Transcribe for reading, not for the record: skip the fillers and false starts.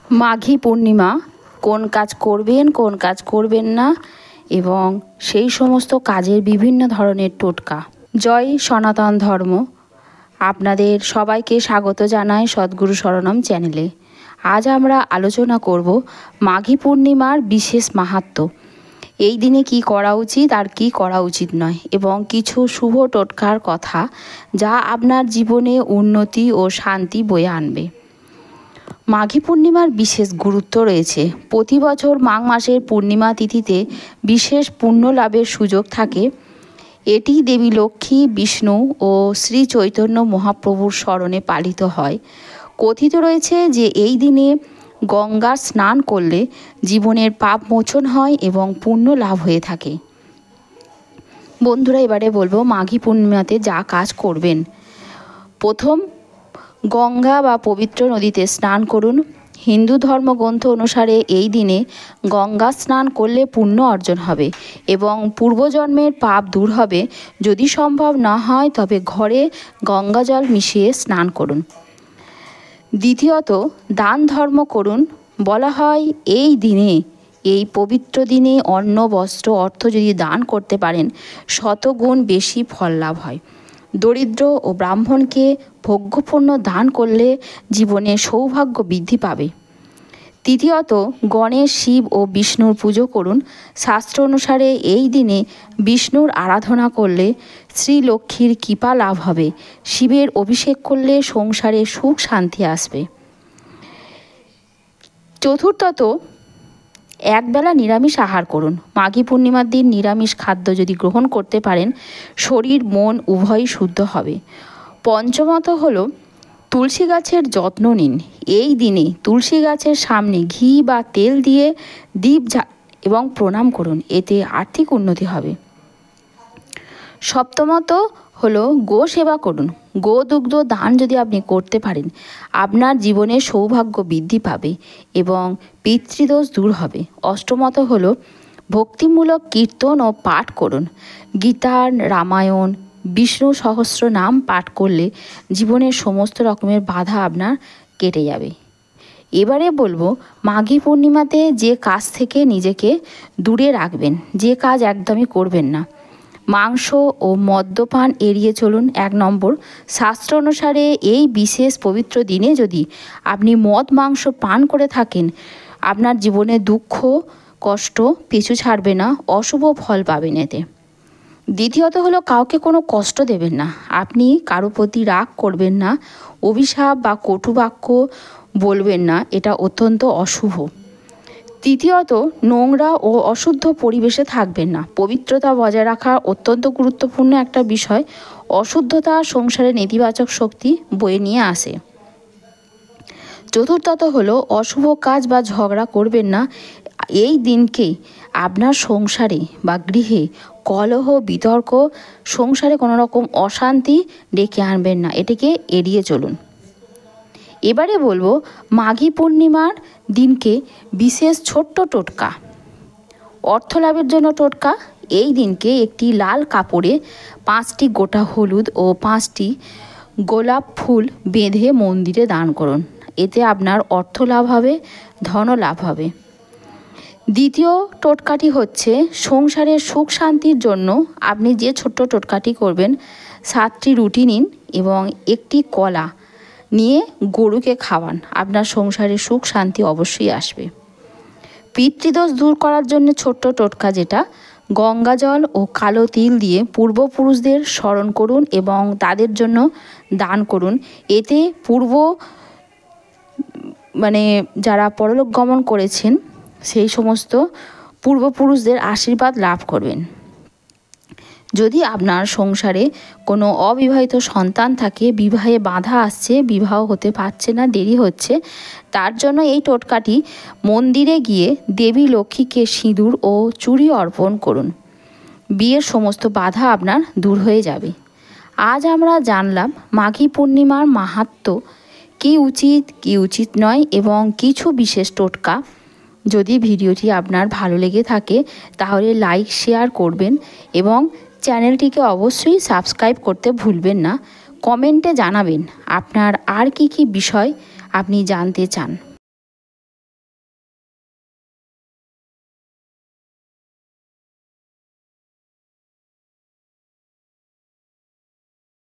মাঘী পূর্ণিমা কোন কাজ করবেন কোন কাজ করবেন না এবং সেই সমস্ত কাজের বিভিন্ন ধরনের টোটকা। জয় সনাতন ধর্ম। আপনাদের সবাইকে স্বাগত জানাই সদ্গুরু শরণম চ্যানেলে। আজ আমরা আলোচনা করব মাঘী পূর্ণিমার বিশেষ মাহাত্ম্য, এই দিনে কি করা উচিত আর কি করা উচিত নয়, এবং কিছু শুভ টোটকার কথা যা আপনার জীবনে উন্নতি ও শান্তি বয়ে আনবে। মাঘী পূর্ণিমার বিশেষ গুরুত্ব রয়েছে। প্রতি বছর মাঘ মাসের পূর্ণিমা তিথিতে বিশেষ পুণ্য লাভের সুযোগ থাকে। এটি দেবী লক্ষ্মী, বিষ্ণু ও শ্রী চৈতন্য মহাপ্রভুর স্মরণে পালিত হয়। কথিত রয়েছে যে এই দিনে গঙ্গা স্নান করলে জীবনের পাপ মোচন হয় এবং পুণ্য লাভ হয়ে থাকে। বন্ধুরা, এবারে বলবো মাঘী পূর্ণিমাতে যা কাজ করবেন। প্রথম, গঙ্গা বা পবিত্র নদীতে স্নান করুন। হিন্দু ধর্মগ্রন্থ অনুসারে এই দিনে গঙ্গা স্নান করলে পুণ্য অর্জন হবে এবং পূর্বজন্মের পাপ দূর হবে। যদি সম্ভব না হয় তবে ঘরে গঙ্গা জল মিশিয়ে স্নান করুন। দ্বিতীয়ত, দান ধর্ম করুন। বলা হয় এই দিনে, এই পবিত্র দিনে অন্ন, বস্ত্র, অর্থ যদি দান করতে পারেন শতগুণ বেশি ফল লাভ হয়। দরিদ্র ও ব্রাহ্মণকে ভোগ্যপণ্য দান করলে জীবনে সৌভাগ্য বৃদ্ধি পাবে। তৃতীয়ত, গণেশ, শিব ও বিষ্ণুর পুজো করুন। শাস্ত্র অনুসারে এই দিনে বিষ্ণুর আরাধনা করলে শ্রী লক্ষ্মীর কৃপা লাভ হবে। শিবের অভিষেক করলে সংসারে সুখ শান্তি আসবে। চতুর্থত, একবেলা নিরামিষ আহার করুন। মাঘী পূর্ণিমার দিন নিরামিষ খাদ্য যদি গ্রহণ করতে পারেন শরীর মন উভয়ই শুদ্ধ হবে। পঞ্চমত হলো তুলসী গাছের যত্ন নিন। এই দিনে তুলসী গাছের সামনে ঘি বা তেল দিয়ে দীপ এবং প্রণাম করুন, এতে আর্থিক উন্নতি হবে। সপ্তমত হলো গো সেবা করুন। গো দুগ্ধ দান যদি আপনি করতে পারেন আপনার জীবনে সৌভাগ্য বৃদ্ধি পাবে এবং পিতৃদোষ দূর হবে। অষ্টমত হলো ভক্তিমূলক কীর্তন ও পাঠ করুন। গীতা, রামায়ণ, বিষ্ণু সহস্র নাম পাঠ করলে জীবনের সমস্ত রকমের বাধা আপনার কেটে যাবে। এবারে বলবো মাঘী পূর্ণিমাতে যে কাজ থেকে নিজেকে দূরে রাখবেন, যে কাজ একদমই করবেন না। মাংস ও মদ্যপান এড়িয়ে চলুন। 1 নম্বর, শাস্ত্র অনুসারে এই বিশেষ পবিত্র দিনে যদি আপনি মদ মাংস পান করে থাকেন আপনার জীবনে দুঃখ কষ্ট পিছু ছাড়বে না, অশুভ ফল পাবেন এতে। দ্বিতীয়ত হলো কাউকে কোনো কষ্ট দেবেন না। আপনি কারো প্রতি রাগ করবেন না, অভিশাপ বা কটু বাক্য বলবেন না, এটা অত্যন্ত অশুভ। তৃতীয়ত, নোংরা ও অশুদ্ধ পরিবেশে থাকবেন না। পবিত্রতা বজায় রাখা অত্যন্ত গুরুত্বপূর্ণ একটা বিষয়। অশুদ্ধতা সংসারে নেতিবাচক শক্তি বয়ে নিয়ে আসে। চতুর্থত হলো অশুভ কাজ বা ঝগড়া করবেন না। এই দিনকে আপনার সংসারে বা গৃহে কলহ, বিতর্ক, সংসারে কোনো রকম অশান্তি ডেকে আনবেন না, এটিকে এড়িয়ে চলুন। এবারে বলবো মাঘী পূর্ণিমার দিনকে বিশেষ ছোট্ট টোটকা। অর্থ লাভের জন্য টোটকা। এই দিনকে একটি লাল কাপড়ে 5টি গোটা হলুদ ও 5টি গোলাপ ফুল বেঁধে মন্দিরে দান করুন, এতে আপনার অর্থ লাভ হবে, ধন লাভ হবে। দ্বিতীয় টোটকাটি হচ্ছে সংসারের সুখ শান্তির জন্য আপনি যে ছোট্ট টোটকাটি করবেন, 7টি রুটি নিন এবং একটি কলা নিয়ে গরুকে খাওয়ান, আপনার সংসারে সুখ শান্তি অবশ্যই আসবে। পিতৃদোষ দূর করার জন্য ছোট্ট টোটকা যেটা, গঙ্গা জল ও কালো তিল দিয়ে পূর্বপুরুষদের স্মরণ করুন এবং তাদের জন্য দান করুন, এতে যারা পরলোক গমন করেছেন সেই সমস্ত পূর্বপুরুষদের আশীর্বাদ লাভ করবেন। যদি আপনার সংসারে কোনো অবিবাহিত সন্তান থাকে, বিবাহে বাধা আসছে, বিবাহ হতে পারছে না, দেরি হচ্ছে, তার জন্য এই টোটকাটি মন্দিরে গিয়ে দেবী লক্ষ্মীকে সিঁদুর ও চুড়ি অর্পণ করুন, বিয়ের সমস্ত বাধা আপনার দূর হয়ে যাবে। আজ আমরা জানলাম মাঘী পূর্ণিমার মাহাত্ম্য, কি উচিত কি উচিত নয় এবং কিছু বিশেষ টোটকা। যদি ভিডিওটি আপনার ভালো লেগে থাকে তাহলে লাইক শেয়ার করবেন এবং চ্যানেলটিকে অবশ্যই সাবস্ক্রাইব করতে ভুলবেন না। কমেন্টে জানাবেন আপনার আর কি কি বিষয় আপনি জানতে চান।